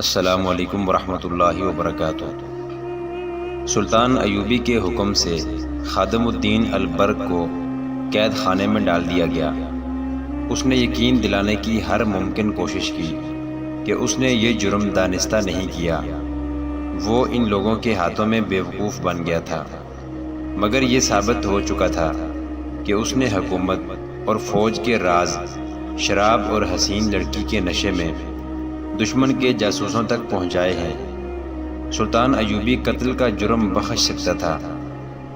السلام علیکم ورحمۃ اللہ وبرکاتہ۔ سلطان ایوبی کے حکم سے خادم الدین البرق کو قید خانے میں ڈال دیا گیا۔ اس نے یقین دلانے کی ہر ممکن کوشش کی کہ اس نے یہ جرم دانستہ نہیں کیا، وہ ان لوگوں کے ہاتھوں میں بیوقوف بن گیا تھا، مگر یہ ثابت ہو چکا تھا کہ اس نے حکومت اور فوج کے راز شراب اور حسین لڑکی کے نشے میں دشمن کے جاسوسوں تک پہنچائے ہیں۔ سلطان ایوبی قتل کا جرم بخش سکتا تھا،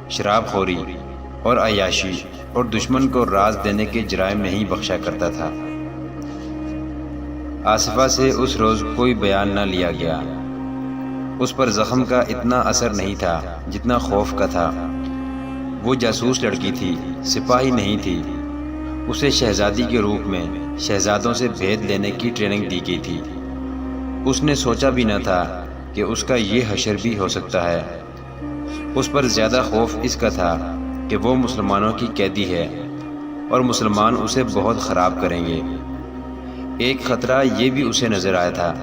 شراب خوری اور عیاشی اور دشمن کو راز دینے کے جرائم نہیں بخشا کرتا تھا۔ آصفہ سے اس روز کوئی بیان نہ لیا گیا۔ اس پر زخم کا اتنا اثر نہیں تھا جتنا خوف کا تھا۔ وہ جاسوس لڑکی تھی، سپاہی نہیں تھی۔ اسے شہزادی کے روپ میں شہزادوں سے بھید لینے کی ٹریننگ دی گئی تھی۔ اس نے سوچا بھی نہ تھا کہ اس کا یہ حشر بھی ہو سکتا ہے۔ اس پر زیادہ خوف اس کا تھا کہ وہ مسلمانوں کی قیدی ہے اور مسلمان اسے بہت خراب کریں گے۔ ایک خطرہ یہ بھی اسے نظر آیا تھا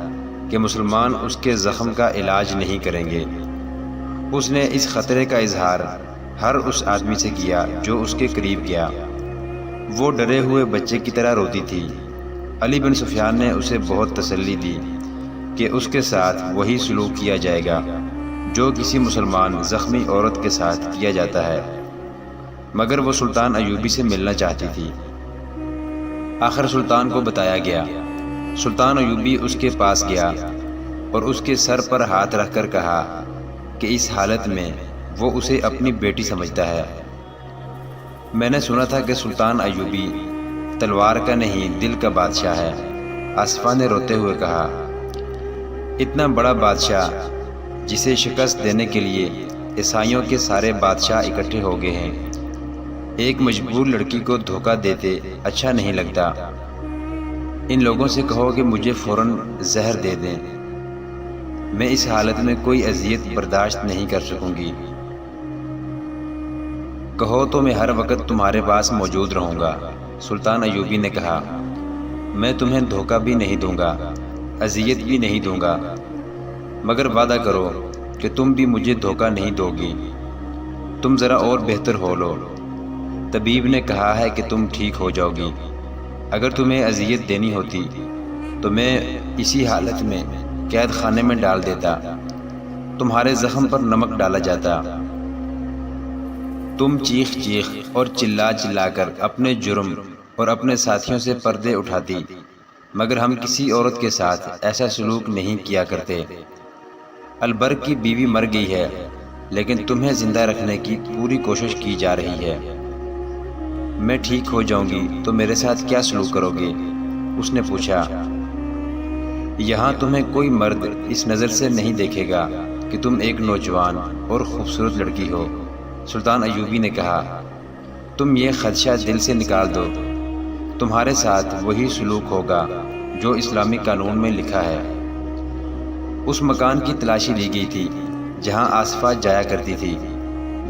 کہ مسلمان اس کے زخم کا علاج نہیں کریں گے۔ اس نے اس خطرے کا اظہار ہر اس آدمی سے کیا جو اس کے قریب گیا۔ وہ ڈرے ہوئے بچے کی طرح روتی تھی۔ علی بن سفیان نے اسے بہت تسلی دی کہ اس کے ساتھ وہی سلوک کیا جائے گا جو کسی مسلمان زخمی عورت کے ساتھ کیا جاتا ہے، مگر وہ سلطان ایوبی سے ملنا چاہتی تھی۔ آخر سلطان کو بتایا گیا۔ سلطان ایوبی اس کے پاس گیا اور اس کے سر پر ہاتھ رکھ کر کہا کہ اس حالت میں وہ اسے اپنی بیٹی سمجھتا ہے۔ میں نے سنا تھا کہ سلطان ایوبی تلوار کا نہیں دل کا بادشاہ ہے۔ آصفہ نے روتے ہوئے کہا، اتنا بڑا بادشاہ جسے شکست دینے کے لیے عیسائیوں کے سارے بادشاہ اکٹھے ہو گئے ہیں، ایک مجبور لڑکی کو دھوکہ دیتے اچھا نہیں لگتا۔ ان لوگوں سے کہو کہ مجھے فوراً زہر دے دیں، میں اس حالت میں کوئی اذیت برداشت نہیں کر سکوں گی۔ کہو تو میں ہر وقت تمہارے پاس موجود رہوں گا۔ سلطان ایوبی نے کہا، میں تمہیں دھوکہ بھی نہیں دوں گا، اذیت بھی نہیں دوں گا، مگر وعدہ کرو کہ تم بھی مجھے دھوکہ نہیں دو گی۔ تم ذرا اور بہتر ہو لو۔ طبیب نے کہا ہے کہ تم ٹھیک ہو جاؤ گی۔ اگر تمہیں اذیت دینی ہوتی تو میں اسی حالت میں قید خانے میں ڈال دیتا، تمہارے زخم پر نمک ڈالا جاتا، تم چیخ چیخ اور چلا چلا کر اپنے جرم اور اپنے ساتھیوں سے پردے اٹھاتی، مگر ہم کسی عورت کے ساتھ ایسا سلوک نہیں کیا کرتے۔ البرق کی بیوی مر گئی ہے، لیکن تمہیں زندہ رکھنے کی پوری کوشش کی جا رہی ہے۔ میں ٹھیک ہو جاؤں گی تو میرے ساتھ کیا سلوک کرو گے؟ اس نے پوچھا۔ یہاں تمہیں کوئی مرد اس نظر سے نہیں دیکھے گا کہ تم ایک نوجوان اور خوبصورت لڑکی ہو۔ سلطان ایوبی نے کہا، تم یہ خدشہ دل سے نکال دو، تمہارے ساتھ وہی سلوک ہوگا جو اسلامی قانون میں لکھا ہے۔ اس مکان کی تلاشی لی گئی تھی جہاں آصفہ جایا کرتی تھی۔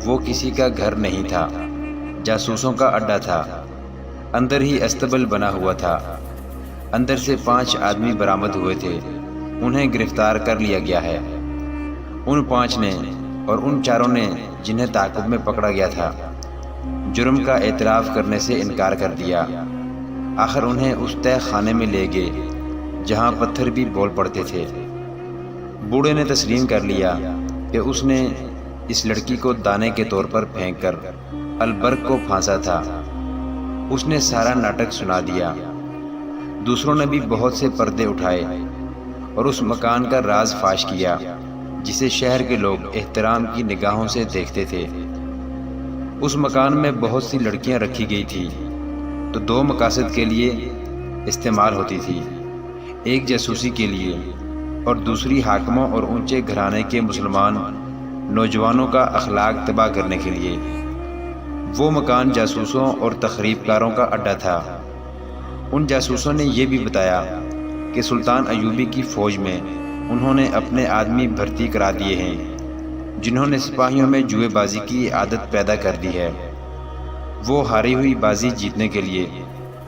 وہ کسی کا گھر نہیں تھا، جاسوسوں کا اڈا تھا۔ اندر ہی استبل بنا ہوا تھا۔ اندر سے 5 آدمی برآمد ہوئے تھے، انہیں گرفتار کر لیا گیا ہے۔ ان 5 نے اور ان 4 نے جنہیں تعاقب میں پکڑا گیا تھا، جرم کا اعتراف کرنے سے انکار کر دیا۔ آخر انہیں اس تہہ خانے میں لے گئے جہاں پتھر بھی بول پڑتے تھے۔ بوڑھے نے تسلیم کر لیا کہ اس نے اس لڑکی کو دانے کے طور پر پھینک کر البرق کو پھانسا تھا۔ اس نے سارا ناٹک سنا دیا۔ دوسروں نے بھی بہت سے پردے اٹھائے اور اس مکان کا راز فاش کیا جسے شہر کے لوگ احترام کی نگاہوں سے دیکھتے تھے۔ اس مکان میں بہت سی لڑکیاں رکھی گئی تھی تو 2 مقاصد کے لیے استعمال ہوتی تھی، ایک جاسوسی کے لیے اور دوسری حاکموں اور اونچے گھرانے کے مسلمان نوجوانوں کا اخلاق تباہ کرنے کے لیے۔ وہ مکان جاسوسوں اور تخریب کاروں کا اڈا تھا۔ ان جاسوسوں نے یہ بھی بتایا کہ سلطان ایوبی کی فوج میں انہوں نے اپنے آدمی بھرتی کرا دیے ہیں جنہوں نے سپاہیوں میں جوئے بازی کی عادت پیدا کر دی ہے۔ وہ ہاری ہوئی بازی جیتنے کے لیے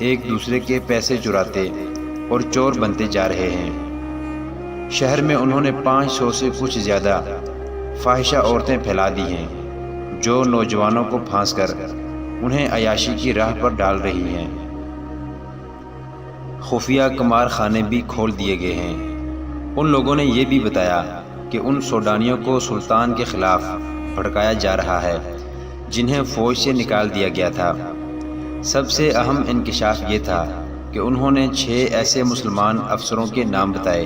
ایک دوسرے کے پیسے چراتے اور چور بنتے جا رہے ہیں۔ شہر میں انہوں نے 500 سے کچھ زیادہ فاحشہ عورتیں پھیلا دی ہیں جو نوجوانوں کو پھانس کر انہیں عیاشی کی راہ پر ڈال رہی ہیں۔ خفیہ قمار خانے بھی کھول دیے گئے ہیں۔ ان لوگوں نے یہ بھی بتایا کہ ان سوڈانیوں کو سلطان کے خلاف بھڑکایا جا رہا ہے جنہیں فوج سے نکال دیا گیا تھا۔ سب سے اہم انکشاف یہ تھا کہ انہوں نے 6 ایسے مسلمان افسروں کے نام بتائے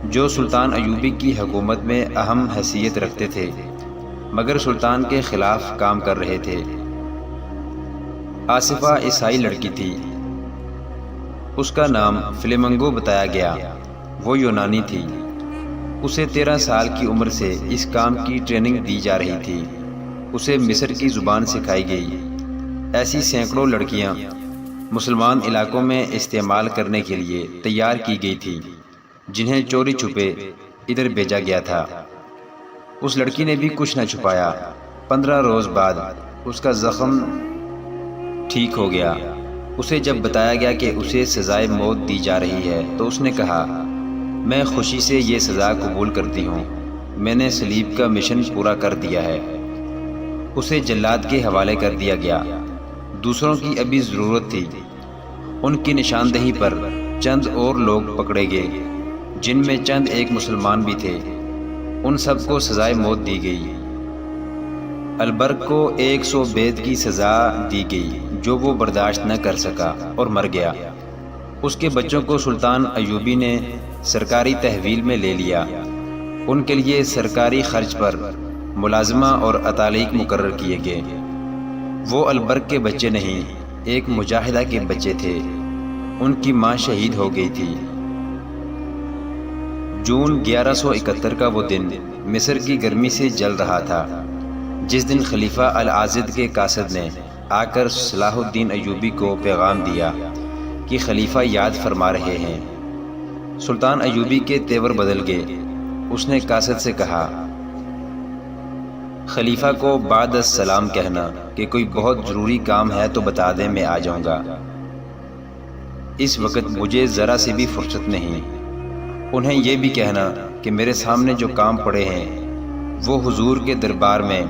جو سلطان ایوبی کی حکومت میں اہم حیثیت رکھتے تھے مگر سلطان کے خلاف کام کر رہے تھے۔ آصفہ عیسائی لڑکی تھی، اس کا نام فلیمنگو بتایا گیا، وہ یونانی تھی۔ اسے 13 سال کی عمر سے اس کام کی ٹریننگ دی جا رہی تھی، اسے مصر کی زبان سکھائی گئی۔ ایسی سینکڑوں لڑکیاں مسلمان علاقوں میں استعمال کرنے کے لیے تیار کی گئی تھی جنہیں چوری چھپے ادھر بھیجا گیا تھا۔ اس لڑکی نے بھی کچھ نہ چھپایا۔ 15 روز بعد اس کا زخم ٹھیک ہو گیا۔ اسے جب بتایا گیا کہ اسے سزائے موت دی جا رہی ہے تو اس نے کہا، میں خوشی سے یہ سزا قبول کرتی ہوں، میں نے صلیب کا مشن پورا کر دیا ہے۔ اسے جلاد کے حوالے کر دیا گیا۔ دوسروں کی ابھی ضرورت تھی۔ ان کی نشاندہی پر چند اور لوگ پکڑے گئے جن میں چند ایک مسلمان بھی تھے۔ ان سب کو سزائے موت دی گئی۔ البرق کو 100 بیت کی سزا دی گئی جو وہ برداشت نہ کر سکا اور مر گیا۔ اس کے بچوں کو سلطان ایوبی نے سرکاری تحویل میں لے لیا۔ ان کے لیے سرکاری خرچ پر ملازمہ اور اتالیق مقرر کیے گئے۔ وہ البرق کے بچے نہیں، ایک مجاہدہ کے بچے تھے۔ ان کی ماں شہید ہو گئی تھی۔ جون 1171 کا وہ دن مصر کی گرمی سے جل رہا تھا جس دن خلیفہ العاضد کے قاصد نے آ کر صلاح الدین ایوبی کو پیغام دیا کہ خلیفہ یاد فرما رہے ہیں۔ سلطان ایوبی کے تیور بدل گئے۔ اس نے قاصد سے کہا، خلیفہ کو بعد السلام کہنا کہ کوئی بہت ضروری کام ہے تو بتا دیں، میں آ جاؤں گا۔ اس وقت مجھے ذرا سی بھی فرصت نہیں۔ انہیں یہ بھی کہنا کہ میرے سامنے جو کام پڑے ہیں وہ حضور کے دربار میں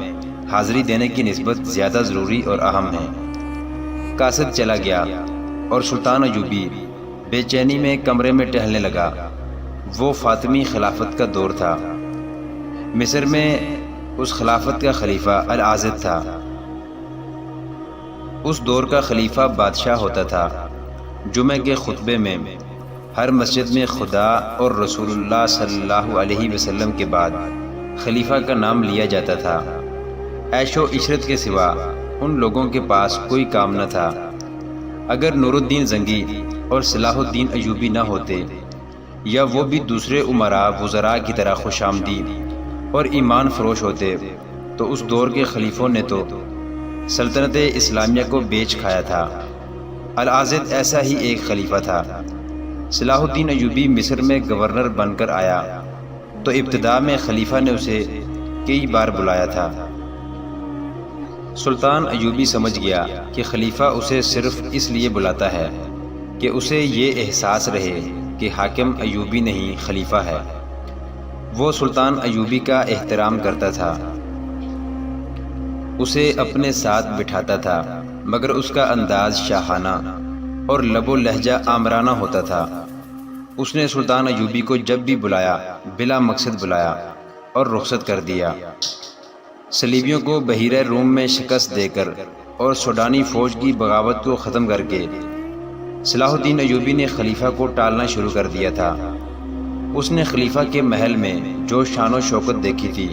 حاضری دینے کی نسبت زیادہ ضروری اور اہم ہیں۔ قاصد چلا گیا اور سلطان ایوبی بے چینی میں کمرے میں ٹہلنے لگا۔ وہ فاطمی خلافت کا دور تھا۔ مصر میں اس خلافت کا خلیفہ العاضد تھا۔ اس دور کا خلیفہ بادشاہ ہوتا تھا۔ جمعہ کے خطبے میں ہر مسجد میں خدا اور رسول اللہ صلی اللہ علیہ وسلم کے بعد خلیفہ کا نام لیا جاتا تھا۔ عیش و عشرت کے سوا ان لوگوں کے پاس کوئی کام نہ تھا۔ اگر نور الدین زنگی اور صلاح الدین ایوبی نہ ہوتے یا وہ بھی دوسرے امراء وزراء کی طرح خوش آمدید اور ایمان فروش ہوتے تو اس دور کے خلیفوں نے تو سلطنت اسلامیہ کو بیچ کھایا تھا۔ العاضد ایسا ہی ایک خلیفہ تھا۔ صلاح الدین ایوبی مصر میں گورنر بن کر آیا تو ابتدا میں خلیفہ نے اسے کئی بار بلایا تھا۔ سلطان ایوبی سمجھ گیا کہ خلیفہ اسے صرف اس لیے بلاتا ہے کہ اسے یہ احساس رہے کہ حاکم ایوبی نہیں خلیفہ ہے۔ وہ سلطان ایوبی کا احترام کرتا تھا، اسے اپنے ساتھ بٹھاتا تھا، مگر اس کا انداز شاہانہ اور لب و لہجہ آمرانہ ہوتا تھا۔ اس نے سلطان ایوبی کو جب بھی بلایا بلا مقصد بلایا اور رخصت کر دیا۔ صلیبیوں کو بحیرہ روم میں شکست دے کر اور سوڈانی فوج کی بغاوت کو ختم کر کے صلاح الدین ایوبی نے خلیفہ کو ٹالنا شروع کر دیا تھا۔ اس نے خلیفہ کے محل میں جو شان و شوکت دیکھی تھی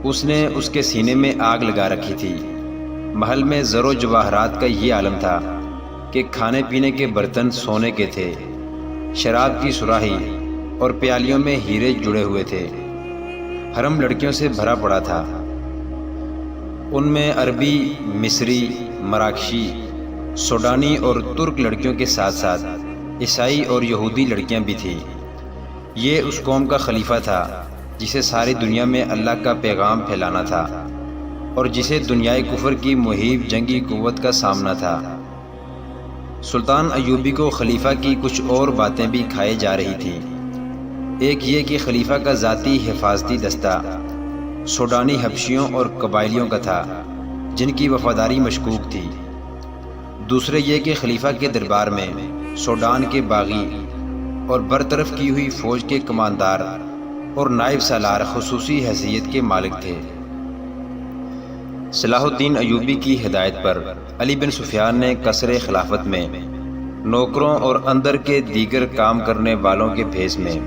اس نے اس کے سینے میں آگ لگا رکھی تھی۔ محل میں زر و جواہرات کا یہ عالم تھا کہ کھانے پینے کے برتن سونے کے تھے، شراب کی سراہی اور پیالیوں میں ہیرے جڑے ہوئے تھے۔ حرم لڑکیوں سے بھرا پڑا تھا، ان میں عربی، مصری، مراکشی، سوڈانی اور ترک لڑکیوں کے ساتھ ساتھ عیسائی اور یہودی لڑکیاں بھی تھیں۔ یہ اس قوم کا خلیفہ تھا جسے ساری دنیا میں اللہ کا پیغام پھیلانا تھا اور جسے دنیائے کفر کی مہیب جنگی قوت کا سامنا تھا۔ سلطان ایوبی کو خلیفہ کی کچھ اور باتیں بھی کھائے جا رہی تھیں۔ ایک یہ کہ خلیفہ کا ذاتی حفاظتی دستہ سوڈانی حبشیوں اور قبائلیوں کا تھا جن کی وفاداری مشکوک تھی۔ دوسرے یہ کہ خلیفہ کے دربار میں سوڈان کے باغی اور برطرف کی ہوئی فوج کے کماندار اور نائب سالار خصوصی حیثیت کے مالک تھے۔ صلاح الدین ایوبی کی ہدایت پر علی بن سفیان نے قصر خلافت میں نوکروں اور اندر کے دیگر کام کرنے والوں کے بھیس میں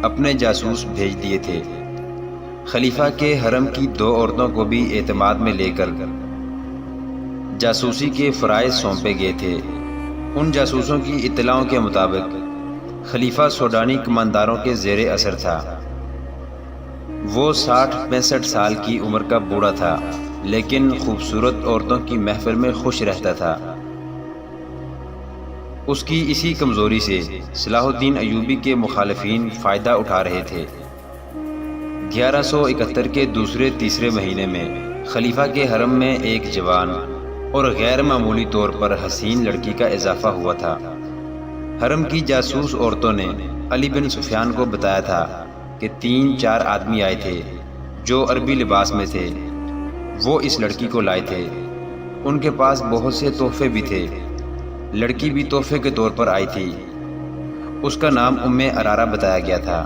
اپنے جاسوس بھیج دیے تھے۔ خلیفہ کے حرم کی 2 عورتوں کو بھی اعتماد میں لے کر جاسوسی کے فرائض سونپے گئے تھے۔ ان جاسوسوں کی اطلاعوں کے مطابق خلیفہ سوڈانی کمانداروں کے زیر اثر تھا۔ وہ 60-65 سال کی عمر کا بوڑھا تھا، لیکن خوبصورت عورتوں کی محفل میں خوش رہتا تھا۔ اس کی اسی کمزوری سے صلاح الدین ایوبی کے مخالفین فائدہ اٹھا رہے تھے۔ 1171 کے دوسرے تیسرے مہینے میں خلیفہ کے حرم میں ایک جوان اور غیر معمولی طور پر حسین لڑکی کا اضافہ ہوا تھا۔ حرم کی جاسوس عورتوں نے علی بن سفیان کو بتایا تھا کہ 3-4 آدمی آئے تھے جو عربی لباس میں تھے۔ وہ اس لڑکی کو لائے تھے۔ ان کے پاس بہت سے تحفے بھی تھے۔ لڑکی بھی تحفے کے طور پر آئی تھی۔ اس کا نام ارارہ بتایا گیا تھا۔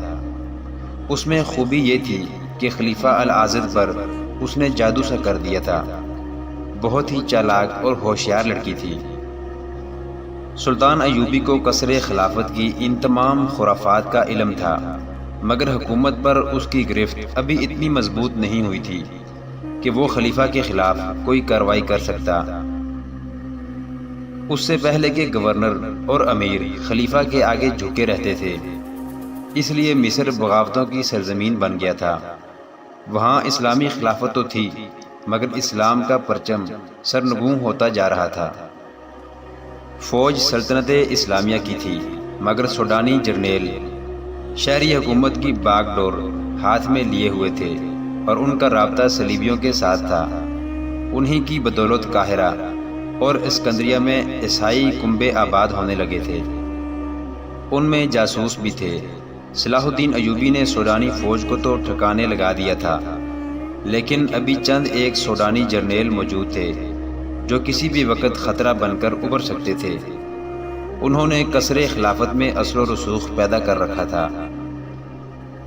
اس میں خوبی یہ تھی کہ خلیفہ العاضد پر اس نے جادو سا کر دیا تھا۔ بہت ہی چالاک اور ہوشیار لڑکی تھی۔ سلطان ایوبی کو قصر خلافت کی ان تمام خرافات کا علم تھا، مگر حکومت پر اس کی گرفت ابھی اتنی مضبوط نہیں ہوئی تھی کہ وہ خلیفہ کے خلاف کوئی کارروائی کر سکتا۔ اس سے پہلے کہ گورنر اور امیر خلیفہ کے آگے جھکے رہتے تھے، اس لیے مصر بغاوتوں کی سرزمین بن گیا تھا۔ وہاں اسلامی خلافت تو تھی، مگر اسلام کا پرچم سرنگوں ہوتا جا رہا تھا۔ فوج سلطنت اسلامیہ کی تھی، مگر سوڈانی جرنیل شہری حکومت کی باغ ڈور ہاتھ میں لیے ہوئے تھے اور ان کا رابطہ صلیبیوں کے ساتھ تھا۔ انہی کی بدولت قاہرہ اور اسکندریہ میں عیسائی کنبے آباد ہونے لگے تھے۔ ان میں جاسوس بھی تھے۔ صلاح الدین ایوبی نے سوڈانی فوج کو تو ٹھکانے لگا دیا تھا، لیکن ابھی چند ایک سوڈانی جرنیل موجود تھے جو کسی بھی وقت خطرہ بن کر ابھر سکتے تھے۔ انہوں نے قصر خلافت میں اثر و رسوخ پیدا کر رکھا تھا۔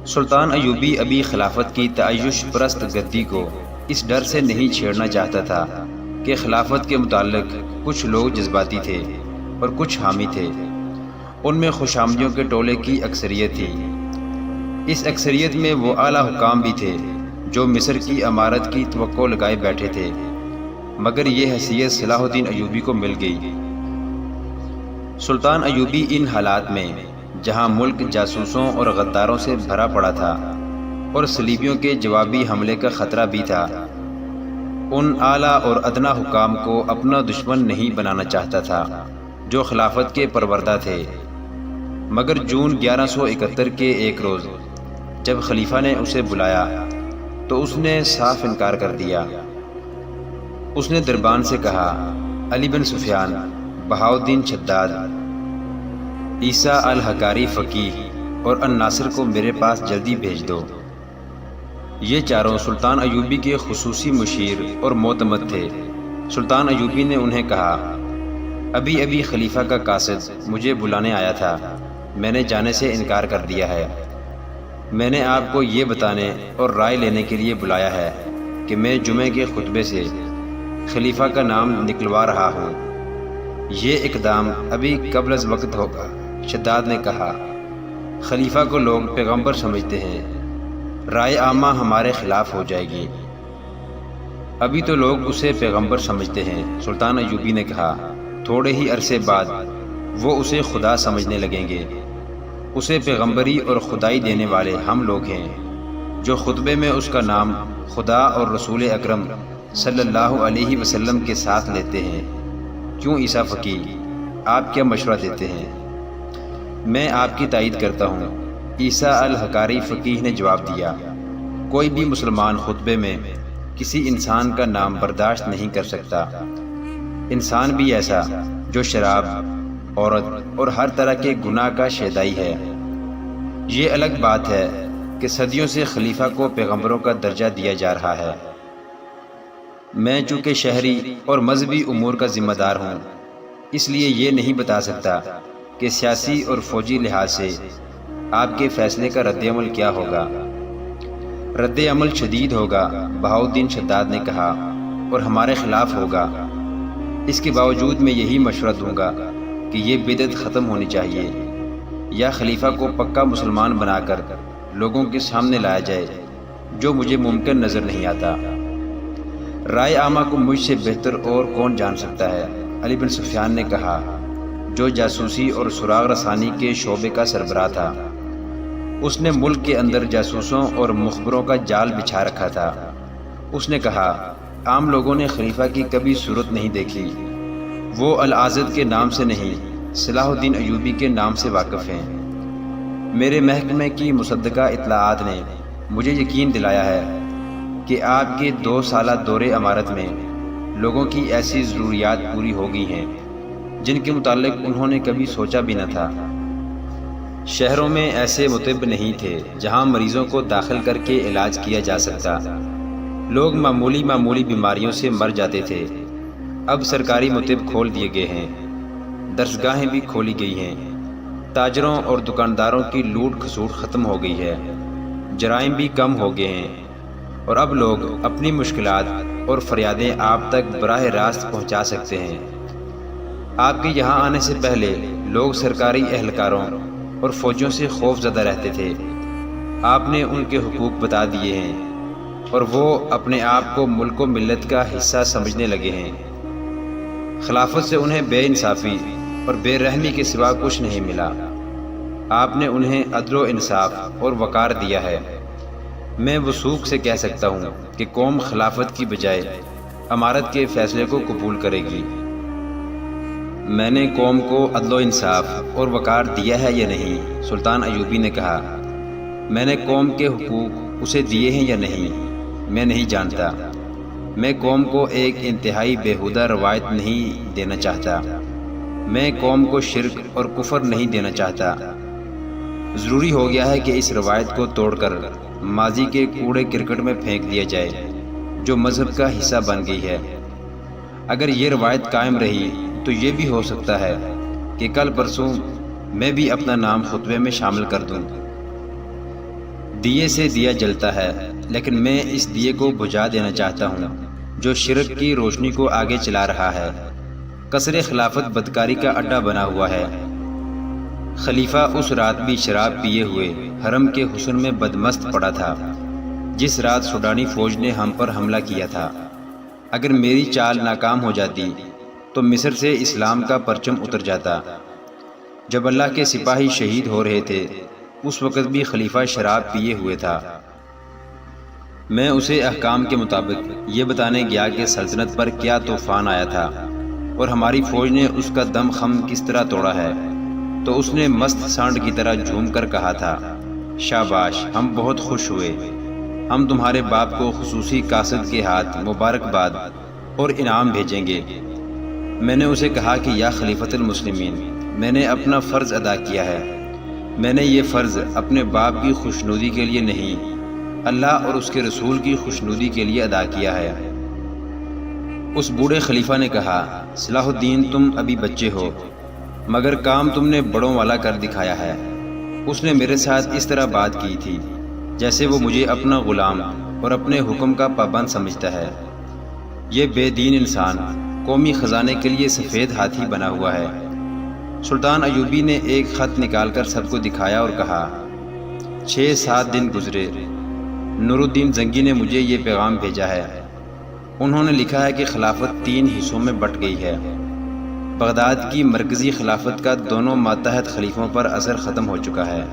سلطان ایوبی ابھی خلافت کی تعیش پرست گدی کو اس ڈر سے نہیں چھیڑنا چاہتا تھا کہ خلافت کے متعلق کچھ لوگ جذباتی تھے اور کچھ حامی تھے۔ ان میں خوش آمدیوں کے ٹولے کی اکثریت تھی۔ اس اکثریت میں وہ اعلیٰ حکام بھی تھے جو مصر کی امارت کی توقع لگائے بیٹھے تھے، مگر یہ حیثیت صلاح الدین ایوبی کو مل گئی۔ سلطان ایوبی ان حالات میں، جہاں ملک جاسوسوں اور غداروں سے بھرا پڑا تھا اور صلیبیوں کے جوابی حملے کا خطرہ بھی تھا، ان اعلیٰ اور ادنا حکام کو اپنا دشمن نہیں بنانا چاہتا تھا جو خلافت کے پروردہ تھے۔ مگر جون 1171 کے ایک روز جب خلیفہ نے اسے بلایا تو اس نے صاف انکار کر دیا۔ اس نے دربان سے کہا، علی بن سفیان، بہاؤالدین شداد، عیسیٰ الحکاری فقیہ اور الناصر کو میرے پاس جلدی بھیج دو۔ یہ چاروں سلطان ایوبی کے خصوصی مشیر اور معتمد تھے۔ سلطان ایوبی نے انہیں کہا، ابھی خلیفہ کا قاصد مجھے بلانے آیا تھا، میں نے جانے سے انکار کر دیا ہے۔ میں نے آپ کو یہ بتانے اور رائے لینے کے لیے بلایا ہے کہ میں جمعے کے خطبے سے خلیفہ کا نام نکلوا رہا ہوں۔ یہ اقدام ابھی قبل از وقت ہوگا۔ شداد نے کہا، خلیفہ کو لوگ پیغمبر سمجھتے ہیں، رائے عامہ ہمارے خلاف ہو جائے گی۔ ابھی تو لوگ اسے پیغمبر سمجھتے ہیں۔ سلطان ایوبی نے کہا، تھوڑے ہی عرصے بعد وہ اسے خدا سمجھنے لگیں گے۔ اسے پیغمبری اور خدائی دینے والے ہم لوگ ہیں جو خطبے میں اس کا نام خدا اور رسول اکرم صلی اللہ علیہ وسلم کے ساتھ لیتے ہیں۔ کیوں عیسیٰ فقیہ، آپ کیا مشورہ دیتے ہیں؟ میں آپ کی تائید کرتا ہوں، عیسیٰ الحکاری فقیہ نے جواب دیا۔ کوئی بھی مسلمان خطبے میں کسی انسان کا نام برداشت نہیں کر سکتا، انسان بھی ایسا جو شراب، عورت اور ہر طرح کے گناہ کا شیدائی ہے۔ یہ الگ بات ہے کہ صدیوں سے خلیفہ کو پیغمبروں کا درجہ دیا جا رہا ہے۔ میں چونکہ شہری اور مذہبی امور کا ذمہ دار ہوں، اس لیے یہ نہیں بتا سکتا کہ سیاسی اور فوجی لحاظ سے آپ کے فیصلے کا رد عمل کیا ہوگا۔ رد عمل شدید ہوگا، بہاؤالدین شداد نے کہا، اور ہمارے خلاف ہوگا۔ اس کے باوجود میں یہی مشورہ دوں گا کہ یہ بدعت ختم ہونی چاہیے، یا خلیفہ کو پکا مسلمان بنا کر لوگوں کے سامنے لایا جائے، جو مجھے ممکن نظر نہیں آتا۔ رائے عامہ کو مجھ سے بہتر اور کون جان سکتا ہے، علی بن سفیان نے کہا، جو جاسوسی اور سراغ رسانی کے شعبے کا سربراہ تھا۔ اس نے ملک کے اندر جاسوسوں اور مخبروں کا جال بچھا رکھا تھا۔ اس نے کہا، عام لوگوں نے خلیفہ کی کبھی صورت نہیں دیکھی، وہ العاضد کے نام سے نہیں، صلاح الدین ایوبی کے نام سے واقف ہیں۔ میرے محکمے کی مصدقہ اطلاعات نے مجھے یقین دلایا ہے کہ آپ کے 2 سالہ دور امارت میں لوگوں کی ایسی ضروریات پوری ہو گئی ہیں جن کے متعلق انہوں نے کبھی سوچا بھی نہ تھا۔ شہروں میں ایسے مطب نہیں تھے جہاں مریضوں کو داخل کر کے علاج کیا جا سکتا، لوگ معمولی بیماریوں سے مر جاتے تھے۔ اب سرکاری مطب کھول دیے گئے ہیں، درسگاہیں بھی کھولی گئی ہیں، تاجروں اور دکانداروں کی لوٹ کھسوٹ ختم ہو گئی ہے، جرائم بھی کم ہو گئے ہیں، اور اب لوگ اپنی مشکلات اور فریادیں آپ تک براہ راست پہنچا سکتے ہیں۔ آپ کے یہاں آنے سے پہلے لوگ سرکاری اہلکاروں اور فوجیوں سے خوف زدہ رہتے تھے، آپ نے ان کے حقوق بتا دیے ہیں، اور وہ اپنے آپ کو ملک و ملت کا حصہ سمجھنے لگے ہیں۔ خلافت سے انہیں بے انصافی اور بے رحمی کے سوا کچھ نہیں ملا۔ آپ نے انہیں عدل و انصاف اور وقار دیا ہے۔ میں وثوق سے کہہ سکتا ہوں کہ قوم خلافت کی بجائے امارت کے فیصلے کو قبول کرے گی۔ میں نے قوم کو عدل و انصاف اور وقار دیا ہے یا نہیں؟ سلطان ایوبی نے کہا، میں نے قوم کے حقوق اسے دیے ہیں یا نہیں، میں نہیں جانتا۔ میں قوم کو ایک انتہائی بیہودہ روایت نہیں دینا چاہتا، میں قوم کو شرک اور کفر نہیں دینا چاہتا۔ ضروری ہو گیا ہے کہ اس روایت کو توڑ کر ماضی کے کوڑے کرکٹ میں پھینک دیا جائے جو مذہب کا حصہ بن گئی ہے۔ اگر یہ روایت قائم رہی تو یہ بھی ہو سکتا ہے کہ کل پرسوں میں بھی اپنا نام خطبے میں شامل کر دوں۔ دیے سے دیا جلتا ہے، لیکن میں اس دیے کو بجھا دینا چاہتا ہوں جو شرک کی روشنی کو آگے چلا رہا ہے۔ قصر خلافت بدکاری کا اڈا بنا ہوا ہے۔ خلیفہ اس رات بھی شراب پیے ہوئے حرم کے حسن میں بدمست پڑا تھا جس رات سوڈانی فوج نے ہم پر حملہ کیا تھا۔ اگر میری چال ناکام ہو جاتی تو مصر سے اسلام کا پرچم اتر جاتا۔ جب اللہ کے سپاہی شہید ہو رہے تھے اس وقت بھی خلیفہ شراب پیے ہوئے تھا۔ میں اسے احکام کے مطابق یہ بتانے گیا کہ سلطنت پر کیا طوفان آیا تھا اور ہماری فوج نے اس کا دم خم کس طرح توڑا ہے، تو اس نے مست سانڈ کی طرح جھوم کر کہا تھا، شاباش، ہم بہت خوش ہوئے، ہم تمہارے باپ کو خصوصی قاصد کے ہاتھ مبارکباد اور انعام بھیجیں گے۔ میں نے اسے کہا کہ یا خلیفۃ المسلمین، میں نے اپنا فرض ادا کیا ہے، میں نے یہ فرض اپنے باپ کی خوشنودی کے لیے نہیں، اللہ اور اس کے رسول کی خوشنودی کے لیے ادا کیا ہے۔ اس بوڑھے خلیفہ نے کہا، صلاح الدین، تم ابھی بچے ہو مگر کام تم نے بڑوں والا کر دکھایا ہے۔ اس نے میرے ساتھ اس طرح بات کی تھی جیسے وہ مجھے اپنا غلام اور اپنے حکم کا پابند سمجھتا ہے۔ یہ بے دین انسان قومی خزانے کے لیے سفید ہاتھی بنا ہوا ہے۔ سلطان ایوبی نے ایک خط نکال کر سب کو دکھایا اور کہا، 6-7 دن گزرے، نور الدین زنگی نے مجھے یہ پیغام بھیجا ہے۔ انہوں نے لکھا ہے کہ خلافت 3 حصوں میں بٹ گئی ہے۔ بغداد کی مرکزی خلافت کا دونوں ماتحت خلیفوں پر اثر ختم ہو چکا ہے۔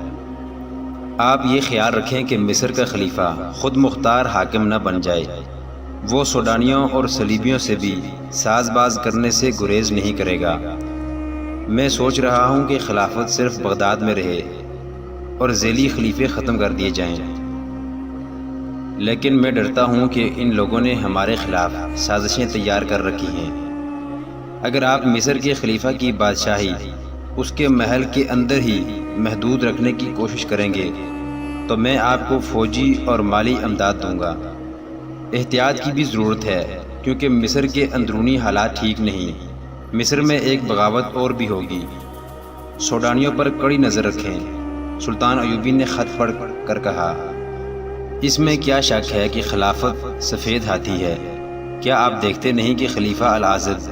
آپ یہ خیال رکھیں کہ مصر کا خلیفہ خود مختار حاکم نہ بن جائے، وہ سوڈانیوں اور صلیبیوں سے بھی ساز باز کرنے سے گریز نہیں کرے گا۔ میں سوچ رہا ہوں کہ خلافت صرف بغداد میں رہے اور ذیلی خلیفے ختم کر دیے جائیں، لیکن میں ڈرتا ہوں کہ ان لوگوں نے ہمارے خلاف سازشیں تیار کر رکھی ہیں۔ اگر آپ مصر کے خلیفہ کی بادشاہی اس کے محل کے اندر ہی محدود رکھنے کی کوشش کریں گے تو میں آپ کو فوجی اور مالی امداد دوں گا۔ احتیاط کی بھی ضرورت ہے کیونکہ مصر کے اندرونی حالات ٹھیک نہیں۔ مصر میں ایک بغاوت اور بھی ہوگی۔ سوڈانیوں پر کڑی نظر رکھیں، سلطان ایوبی نے خط پڑھ کر کہا۔ اس میں کیا شک ہے کہ خلافت سفید ہاتھی ہے؟ کیا آپ دیکھتے نہیں کہ خلیفہ العاضد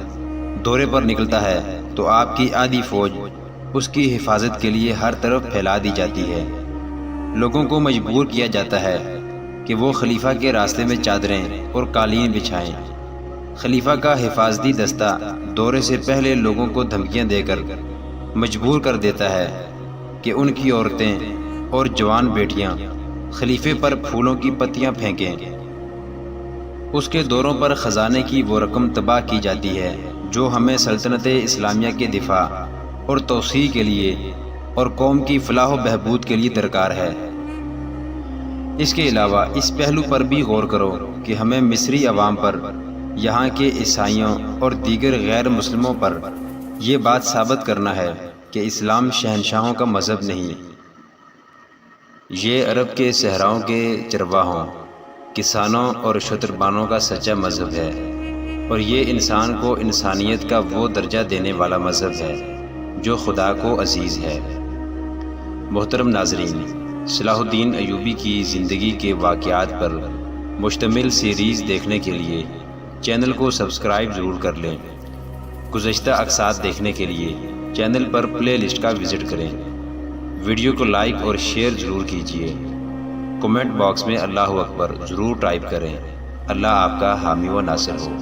دورے پر نکلتا ہے تو آپ کی آدھی فوج اس کی حفاظت کے لیے ہر طرف پھیلا دی جاتی ہے۔ لوگوں کو مجبور کیا جاتا ہے کہ وہ خلیفہ کے راستے میں چادریں اور قالین بچھائیں۔ خلیفہ کا حفاظتی دستہ دورے سے پہلے لوگوں کو دھمکیاں دے کر مجبور کر دیتا ہے کہ ان کی عورتیں اور جوان بیٹیاں خلیفے پر پھولوں کی پتیاں پھینکیں۔ اس کے دوروں پر خزانے کی وہ رقم تباہ کی جاتی ہے جو ہمیں سلطنت اسلامیہ کے دفاع اور توسیع کے لیے اور قوم کی فلاح و بہبود کے لیے درکار ہے۔ اس کے علاوہ اس پہلو پر بھی غور کرو کہ ہمیں مصری عوام پر، یہاں کے عیسائیوں اور دیگر غیر مسلموں پر یہ بات ثابت کرنا ہے کہ اسلام شہنشاہوں کا مذہب نہیں، یہ عرب کے صحراؤں کے چرواہوں، کسانوں اور شتربانوں کا سچا مذہب ہے، اور یہ انسان کو انسانیت کا وہ درجہ دینے والا مذہب ہے جو خدا کو عزیز ہے۔ محترم ناظرین، صلاح الدین ایوبی کی زندگی کے واقعات پر مشتمل سیریز دیکھنے کے لیے چینل کو سبسکرائب ضرور کر لیں۔ گزشتہ اقساط دیکھنے کے لیے چینل پر پلے لسٹ کا وزٹ کریں۔ ویڈیو کو لائک اور شیئر ضرور کیجیے۔ کمنٹ باکس میں اللہ اکبر ضرور ٹائپ کریں۔ اللہ آپ کا حامی و ناصر ہو۔